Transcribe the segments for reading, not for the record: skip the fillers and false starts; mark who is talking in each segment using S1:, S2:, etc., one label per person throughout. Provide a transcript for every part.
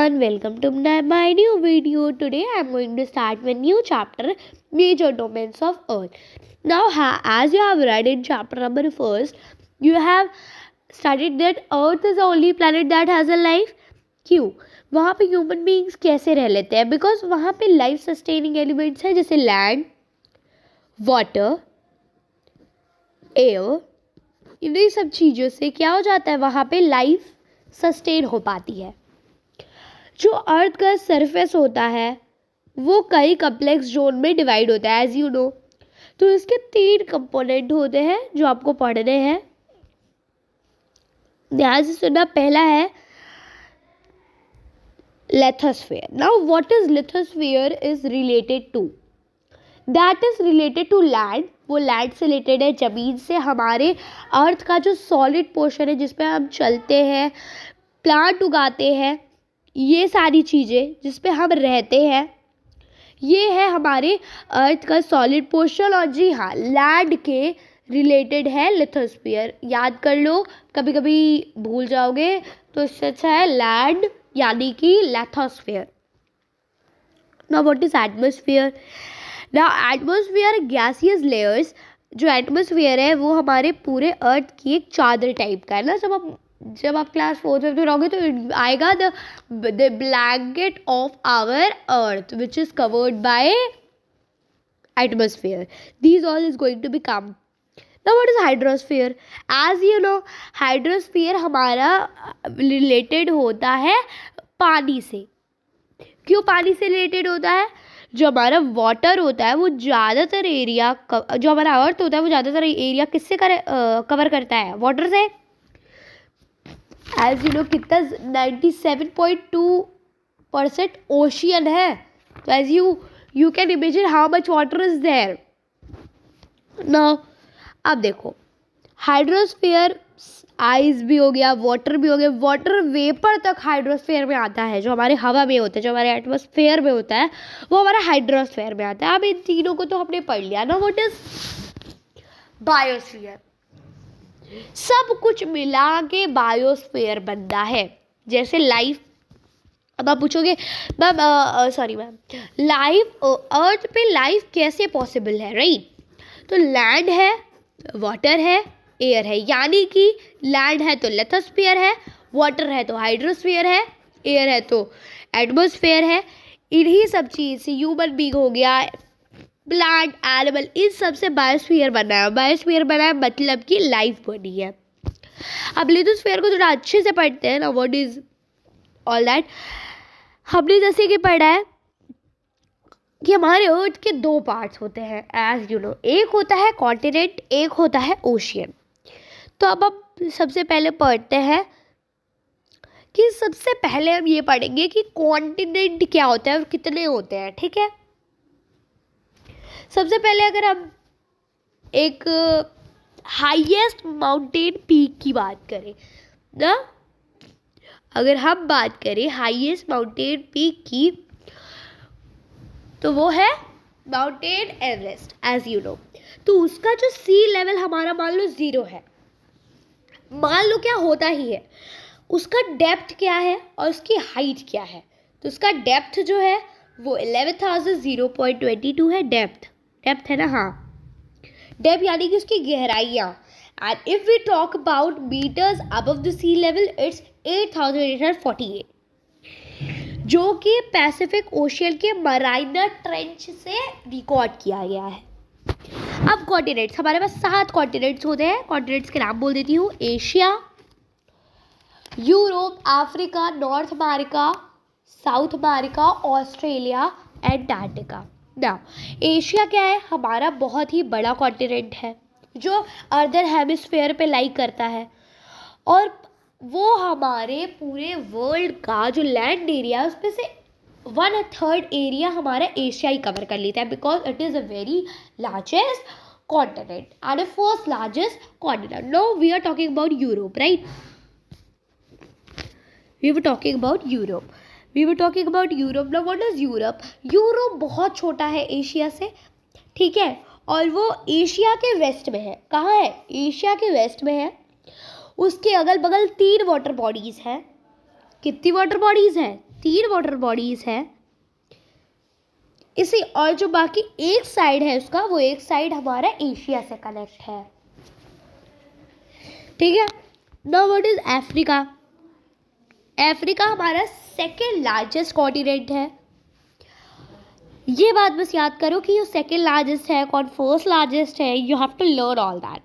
S1: everyone, welcome to my new video. Today I am going to start with new chapter, Major Domains of Earth. Now as you have read in chapter number 1, you have studied that Earth is the only planet that has a life. क्यों? वहाँ पे human beings कैसे रह लेते हैं? Because वहाँ पे life sustaining elements हैं जैसे लैंड, वाटर, एयर. इन्हीं सब चीज़ों से क्या हो जाता है, वहाँ पे लाइफ सस्टेन हो पाती है. जो अर्थ का सरफेस होता है वो कई कम्प्लेक्स जोन में डिवाइड होता है एज यू नो. तो इसके 3 कंपोनेंट होते हैं जो आपको पढ़ने हैं. ध्यान से सुनना. पहला है lithosphere. Now what is lithosphere is related to, that is related to land. वो लैंड से रिलेटेड है, ज़मीन से. हमारे अर्थ का जो सॉलिड पोर्शन है जिसपे हम चलते हैं, प्लांट उगाते हैं, ये सारी चीज़ें जिस पे हम रहते हैं, ये है हमारे अर्थ का सॉलिड पोर्शन. और जी हाँ, लैंड के रिलेटेड है लिथोस्फीयर. याद कर लो, कभी कभी भूल जाओगे तो इससे अच्छा है लैंड यानी कि lithosphere. Now what is atmosphere? Now atmosphere gaseous layers. जो एटमॉस्फेयर है वो हमारे पूरे अर्थ की एक चादर टाइप का है ना. जब आप क्लास 4 में रहोगे तो आएगा the blanket of our earth which is covered by atmosphere. These all is going to be come. Now what is hydrosphere? As you know, hydrosphere हमारा रिलेटेड होता है पानी से. क्यों पानी से रिलेटेड होता है? जो हमारा वाटर होता है वो ज़्यादातर एरिया, जो हमारा अर्थ होता है वो ज़्यादातर एरिया किससे कवर करता है? वाटर से. एज यू नो, कितना 97.2% ओशियन है. तो as you can imagine how much water is there. Now अब देखो, हाइड्रोस्फीयर आइस भी हो गया, वाटर भी हो गया. वाटर वेपर तक हाइड्रोस्फीयर में आता है. जो हमारे हवा में होता है, जो हमारे एटमॉस्फेयर में होता है, वो हमारा हाइड्रोस्फीयर में आता है. अब इन तीनों को तो हमने पढ़ लिया ना. What is biosphere? सब कुछ मिला के बायोस्फीयर बनता है. जैसे लाइफ. अब आप पूछोगे मैम, सॉरी मैम, लाइफ अर्थ पे लाइफ कैसे पॉसिबल है, राइट? तो लैंड है, वाटर है, एयर है. यानी कि लैंड है तो लिथोस्फीयर है, वाटर है तो हाइड्रोस्फीयर है, एयर है तो एटमॉस्फेयर है. इन्हीं सब चीज़ से ह्यूमन बीइंग हो गया, प्लांट, एनिमल, इन सब से बायोस्फीयर बना है. बायोस्फीयर बना है मतलब कि लाइफ बनी है. अब लिथोस्फीयर को थोड़ा अच्छे से पढ़ते हैं ना. What is all that? हमने जैसे कि पढ़ा है कि हमारे अर्थ के 2 पार्ट्स होते हैं एज यू नो. एक होता है कॉन्टिनेंट, एक होता है ओशियन. तो अब हम सबसे पहले पढ़ते हैं कि सबसे पहले हम ये पढ़ेंगे कि कॉन्टिनेंट क्या होता है और कितने होते हैं. ठीक है. सबसे पहले अगर हम एक हाईएस्ट माउंटेन पीक की बात करें ना, अगर हम बात करें हाईएस्ट माउंटेन पीक की, तो वो है mountain Everest as you know. तो उसका जो सी लेवल हमारा मान लो 0 है. मान लो, क्या होता ही है, उसका डेप्थ क्या है और उसकी हाइट क्या है. तो उसका डेप्थ जो है वो 11,022 है. डेप्थ है ना. हाँ, डेप्थ यानी कि उसकी गहराइयाँ. And if we talk about metres above the sea level, it's 8,848, जो कि पैसिफिक ओशियन के मराइना ट्रेंच से रिकॉर्ड किया गया है. अब कॉन्टिनेंट्स, हमारे पास 7 कॉन्टिनेंट्स होते हैं. कॉन्टिनेंट्स के नाम बोल देती हूँ. Asia, Europe, Africa, north America, south America, Australia, Antarctica. Now Asia क्या है? हमारा बहुत ही बड़ा कॉन्टिनेंट है जो अदर हेमिस्फेयर पे लाई करता है. और वो हमारे पूरे वर्ल्ड का जो लैंड एरिया है उसमें से 1/3 एरिया हमारा एशिया ही कवर कर लेता है. Because it is a very largest continent and a first largest continent. No, we are talking about Europe, right? We were talking about Europe. Now what is Europe? Europe बहुत छोटा है Asia से. ठीक है. और वो एशिया के waste में है. कहाँ है? एशिया के वेस्ट में है. उसके अगल बगल 3 वाटर बॉडीज़ हैं. कितनी वाटर बॉडीज़ हैं? 3 वाटर बॉडीज है इसी, और जो बाकी एक साइड है उसका, वो एक साइड हमारा एशिया से कनेक्ट है। ठीक है। Now what is Africa? Africa हमारा सेकेंड लार्जेस्ट कॉन्टिनेंट है। ये बात बस याद करो कि ये सेकेंड लार्जेस्ट है, कौन फर्स्ट लार्जेस्ट है, you have to learn all that.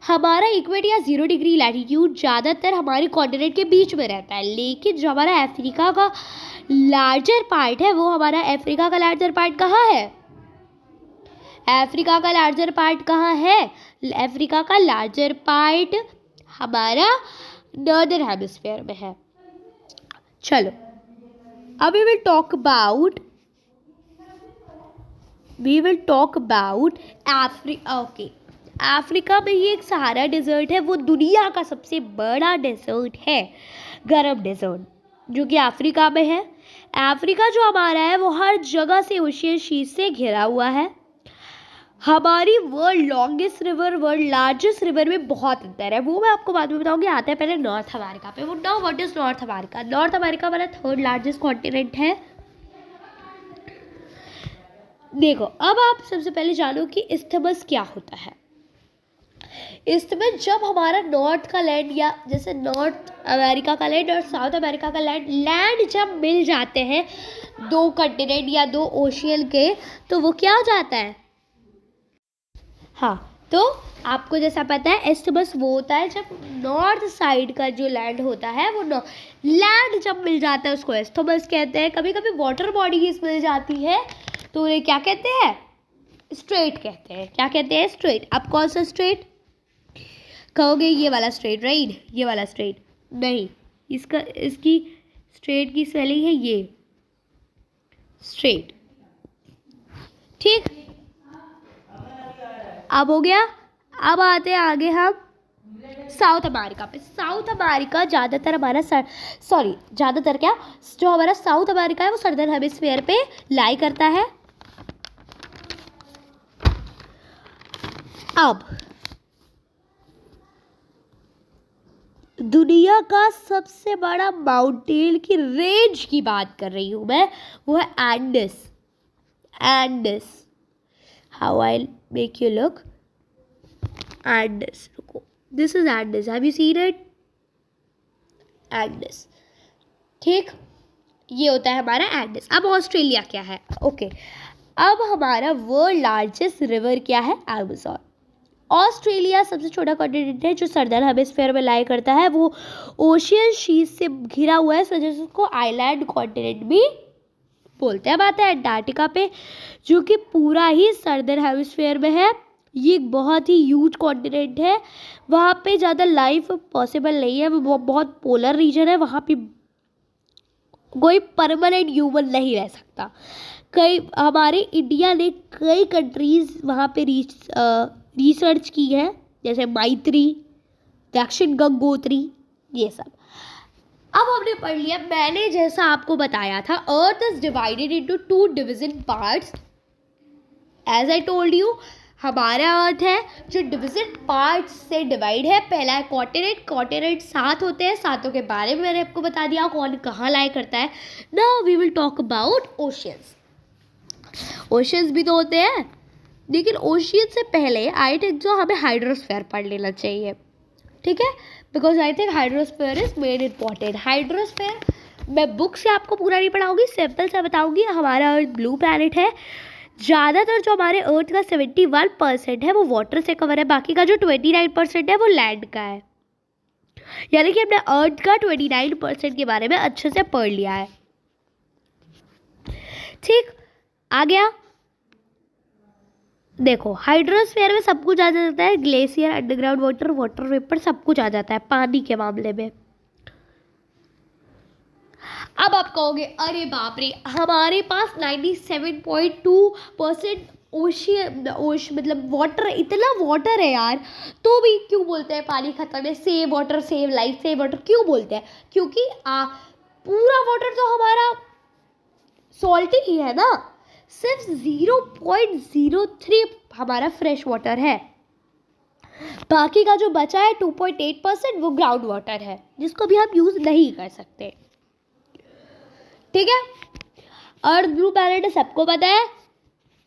S1: हमारा इक्वेटर या 0 डिग्री लैटिट्यूड ज़्यादातर हमारे कॉन्टिनेंट के बीच में रहता है, लेकिन जो हमारा अफ्रीका का लार्जर पार्ट है, वो हमारा अफ्रीका का लार्जर पार्ट कहाँ है? अफ्रीका का लार्जर पार्ट कहाँ है? अफ्रीका का लार्जर पार्ट हमारा नॉर्दर्न हेमिस्फीयर में है। चलो अब we will talk about Africa में ये एक सहारा डेजर्ट है, वो दुनिया का सबसे बड़ा डेजर्ट है, गर्म डेजर्ट, जो कि अफ्रीका में है। अफ्रीका जो हमारा है वो हर जगह से ओशियन शीट से घिरा हुआ है। हमारी world longest river, world largest river में बहुत अंतर है, वो मैं आपको बाद में बताऊंगी। आता है पहले नॉर्थ अमेरिका पे। वो now what is north America? North America हमारा 3rd लार्जेस्ट कॉन्टिनेंट है। देखो अब आप सबसे पहले जानो कि इस्थमस क्या होता है। इस्थमस जब हमारा नॉर्थ का लैंड, या जैसे नॉर्थ अमेरिका का लैंड और साउथ अमेरिका का लैंड जब मिल जाते हैं 2 कंटिनेंट या 2 ओशियन के, तो वो क्या हो जाता है? हाँ, तो आपको जैसा पता है इस्थमस वो होता है जब नॉर्थ साइड का जो लैंड होता है, वो लैंड जब मिल जाता है उसको इस्थमस कहते हैं। कभी कभी वाटर बॉडीज मिल जाती है तो उन्हें क्या कहते हैं? स्ट्रेट कहते हैं। क्या कहते हैं? स्ट्रेट। अब कौन सा स्ट्रेट कहोगे? ये वाला स्ट्रेट, राइट? ये वाला स्ट्रेट नहीं, इसकी स्ट्रेट की स्पेलिंग है ये, स्ट्रेट। ठीक, अब हो गया। अब आते हैं आगे हम साउथ अमेरिका पे। साउथ अमेरिका ज़्यादातर हमारा ज़्यादातर क्या, जो हमारा साउथ अमेरिका है वो सर्दर्न हेमिस्फीयर पे लाई करता है। अब दुनिया का सबसे बड़ा माउंटेन की रेंज की बात कर रही हूँ मैं, वो है Andes. How I make you look? Andes, रुको, this is Andes, have you seen it? Andes. ठीक, ये होता है हमारा एंडस। अब ऑस्ट्रेलिया क्या है? ओके, अब हमारा वर्ल्ड लार्जेस्ट रिवर क्या है? अमेज़न। ऑस्ट्रेलिया सबसे छोटा कॉन्टिनेंट है जो सर्दर्न हेमिस्फीयर में लाई करता है, वो ओशियन शीट से घिरा हुआ है, इस वजह से उसको आइलैंड कॉन्टिनेंट भी बोलते हैं। अब आता है अंटार्कटिका पे, जो कि पूरा ही सर्दर्न हेमिस्फीयर में है। ये एक बहुत ही ह्यूज कॉन्टिनेंट है, वहाँ पे ज़्यादा लाइफ पॉसिबल नहीं है, वो बहुत पोलर रीजन है, वहाँ पे कोई परमानेंट ह्यूमन नहीं रह सकता। हमारे इंडिया ने कई कंट्रीज़ वहाँ पे रिसर्च की है, जैसे मैत्री, दक्षिण गंगोत्री, ये सब। अब हमने पढ़ लिया, मैंने जैसा आपको बताया था, earth is divided into 2 division parts. As I told you, हमारा अर्थ है जो डिवीजन पार्ट्स से डिवाइड है। पहला है कॉन्टिनेंट 7 होते हैं, 7 के बारे में मैंने आपको बता दिया कौन कहाँ लाई करता है। Now we will talk about oceans. Oceans भी तो होते हैं, लेकिन ओशियन से पहले आई थिंक जो हमें हाइड्रोस्फीयर पढ़ लेना चाहिए, ठीक है? Because I think hydrosphere is made important. Hydrosphere मैं बुक से आपको पूरा नहीं पढ़ाऊंगी, सिंपल से बताऊंगी। हमारा अर्थ ब्लू प्लैनेट है। ज़्यादातर जो हमारे अर्थ का 71% है वो वाटर से कवर है, बाकी का जो 29% है वो लैंड का है। यानी कि हमने अर्थ का 29% के बारे में अच्छे से पढ़ लिया है। ठीक, आ गया। देखो, हाइड्रोस्फीयर में सब कुछ आ जाता है, ग्लेशियर, अंडरग्राउंड वाटर वेपर, सब कुछ आ जाता है पानी के मामले में। अब आप कहोगे अरे बाप रे, हमारे पास 97.2% मतलब वाटर, इतना वाटर है यार, तो भी क्यों बोलते हैं पानी खत्म है? Save water, save life, save water क्यों बोलते हैं? क्योंकि पूरा वाटर तो हमारा सॉल्टी ही है ना, सिर्फ 0.03 हमारा फ्रेश वाटर है, बाकी का जो बचा है 2.8% वो ग्राउंड वाटर है, जिसको भी हम यूज़ नहीं कर सकते। ठीक है, अर्थ ब्लू प्लैनेट है, सबको पता है,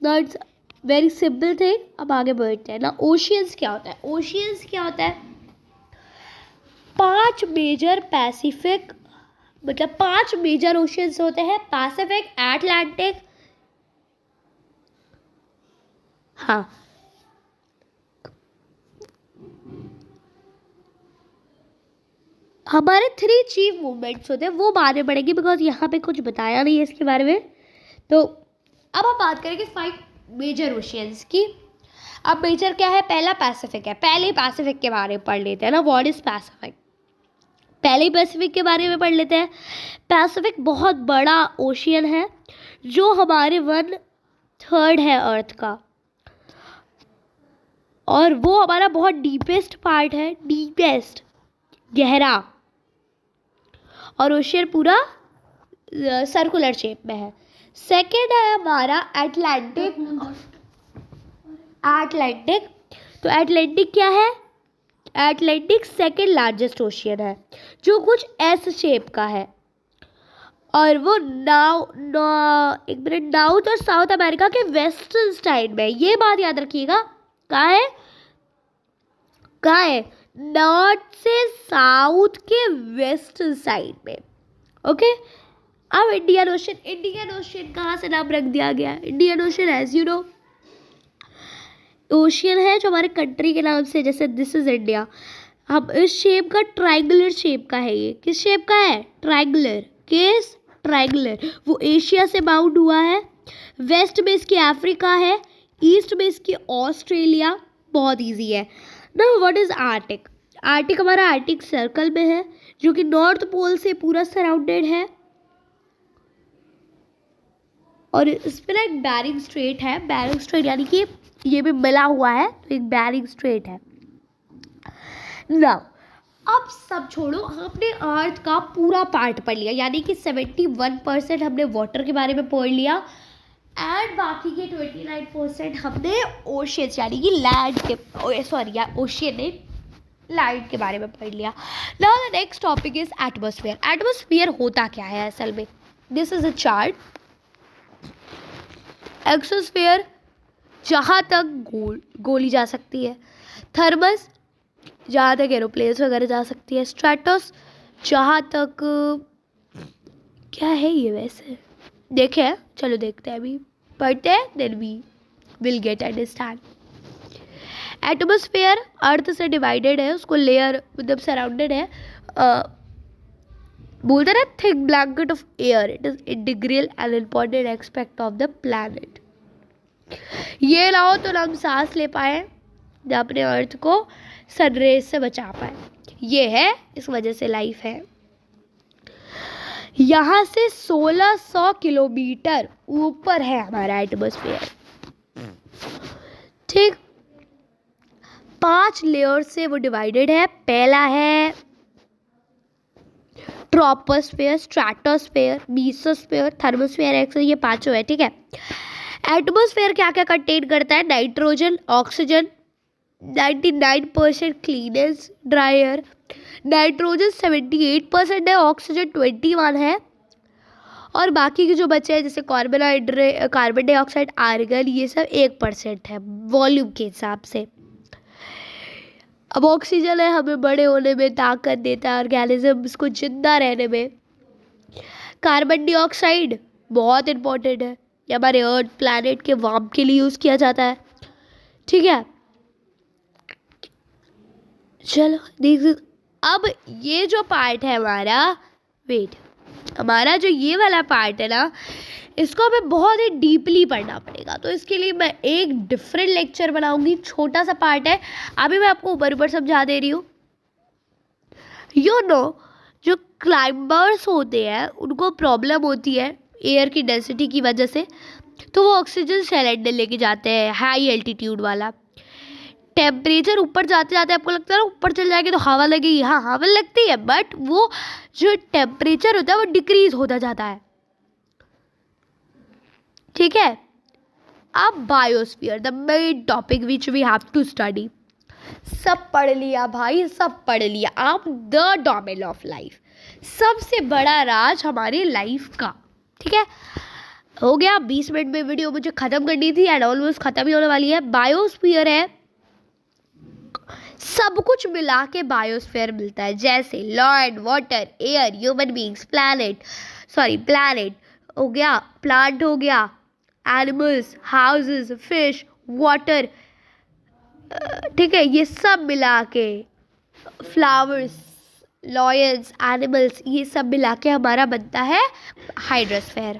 S1: दैट्स वेरी सिंपल थिंग। अब आगे बढ़ते हैं ना। ओशियंस क्या होता है? ओशियंस क्या होता है? 5 मेजर पैसिफिक, मतलब 5 मेजर ओशियंस होते हैं, पैसिफिक, अटलांटिक, हाँ, हमारे 3 चीफ मूवमेंट्स होते हैं, वो बाद में पड़ेगी बिकॉज यहाँ पे कुछ बताया नहीं है इसके बारे में। तो अब हम बात करेंगे 5 मेजर ओशियंस की। अब मेजर क्या है? पहला पैसिफिक है, पहले पैसिफिक के बारे में पढ़ लेते हैं ना। What is Pacific? पहले ही पैसिफिक के बारे में पढ़ लेते हैं। पैसिफिक बहुत बड़ा ओशियन है जो हमारे 1/3 है अर्थ का, और वो हमारा बहुत डीपेस्ट पार्ट है, डीपेस्ट, गहरा, और ओशियन पूरा सर्कुलर शेप में है। सेकेंड है हमारा एटलांटिक। एटलांटिक, तो एटलांटिक क्या है? एटलांटिक सेकेंड लार्जेस्ट ओशियन है जो कुछ एस शेप का है, और वो साउथ और साउथ अमेरिका के वेस्टर्न साइड में। ये बात याद रखिएगा, कहाँ है? कहाँ है? नॉर्थ से साउथ के वेस्टर्न साइड में। ओके, अब इंडियन ओशन। इंडियन ओशन कहाँ से नाम रख दिया गया? Indian ocean as you know ocean है जो हमारे कंट्री के नाम से, जैसे दिस इज इंडिया। अब इस शेप का ट्रायंगुलर शेप का है। ये किस शेप का है? ट्रायंगुलर। किस? ट्रायंगुलर। वो एशिया से बाउंड हुआ है। वेस्ट में इसकी अफ्रीका है, ईस्ट में इसकी ऑस्ट्रेलिया। बहुत इजी है ना। What is Arctic? आर्टिक हमारा आर्टिक सर्कल में है जो कि नॉर्थ पोल से पूरा सराउंडेड है, और इस पर एक बैरिंग स्ट्रेट है। बैरिंग स्ट्रेट यानी कि ये भी मिला हुआ है, तो एक बैरिंग स्ट्रेट है ना। अब सब छोड़ो, हमने अर्थ का पूरा पार्ट पढ़ लिया, यानी कि 71% हमने वाटर के बारे में पढ़ लिया, एंड बाकी के 29% हमने ओशियंस यानी कि लैंड के, सॉरी यार, ओशियन ने लैंड के बारे में पढ़ लिया। Now the next topic is atmosphere. Atmosphere होता क्या है असल में? This is a chart. Exosphere जहाँ तक गोली जा सकती है, थर्मस जहाँ तक एरोप्लेन्स वगैरह जा सकती है, स्ट्रेटोस जहाँ तक, क्या है ये वैसे, देखे, चलो देखते हैं, अभी पढ़ते हैं, then we will get understand. Atmosphere earth से डिवाइडेड है, उसको लेयर मतलब सराउंडेड है, बोलते ना, thick blanket of air. It is integral and important aspect of the planet. ये लाओ तो हम सांस ले पाए, अपने अर्थ को सनरेज से बचा पाए। ये है, इस वजह से लाइफ है। यहाँ से 1600 किलोमीटर ऊपर है हमारा एटमॉस्फेयर। ठीक, 5 लेयर से वो डिवाइडेड है। पहला है troposphere, stratosphere, mesosphere, thermosphere, exosphere, ये पांचों है। ठीक है, एटमॉस्फेयर क्या क्या कंटेन करता है? Nitrogen, oxygen, 99% cleanest dry air, nitrogen 78% है, ऑक्सीजन 21 है, और बाकी के जो बचे हैं जैसे कार्बन डाइऑक्साइड, आर्गन, ये सब 1% है वॉल्यूम के हिसाब से। अब ऑक्सीजन है, हमें बड़े होने में ताकत देता है, ऑर्गेनिज्म को जिंदा रहने में। कार्बन डाइऑक्साइड बहुत इंपॉर्टेंट है, ये हमारे अर्थ प्लैनेट के वार्म के लिए यूज़ किया जाता है। ठीक है, चलो देख, अब ये जो पार्ट है हमारा, वेट, हमारा जो ये वाला पार्ट है ना, इसको हमें बहुत ही डीपली पढ़ना पड़ेगा। तो इसके लिए मैं एक डिफरेंट लेक्चर बनाऊंगी। छोटा सा पार्ट है, अभी मैं आपको ऊपर ऊपर समझा दे रही हूँ। यू नो, जो क्लाइंबर्स होते हैं उनको प्रॉब्लम होती है एयर की डेंसिटी की वजह से, तो वो ऑक्सीजन सिलेंडर लेके जाते हैं हाई एल्टीट्यूड वाला। टेम्परेचर ऊपर जाते जाते आपको लगता है ना ऊपर चल जाएगी तो हवा लगेगी, हाँ हवा लगती है, बट वो जो टेम्परेचर होता है वो डिक्रीज होता जाता है। ठीक है, अब biosphere, the main topic which we have to study. सब पढ़ लिया भाई, सब पढ़ लिया। अब द डोमेन ऑफ लाइफ, सबसे बड़ा राज हमारे लाइफ का, ठीक है, हो गया 20 मिनट में वीडियो मुझे खत्म करनी थी एंड ऑलमोस्ट खत्म ही होने वाली है। बायोस्फीयर है, सब कुछ मिला के बायोस्फीयर मिलता है, जैसे land, water, air, human beings, planet हो गया, प्लांट हो गया, एनिमल्स, हाउसेस, फिश, वाटर, ठीक है, ये सब मिला के फ्लावर्स, लॉयंस, एनिमल्स, ये सब मिला के हमारा बनता है हाइड्रोस्फेयर।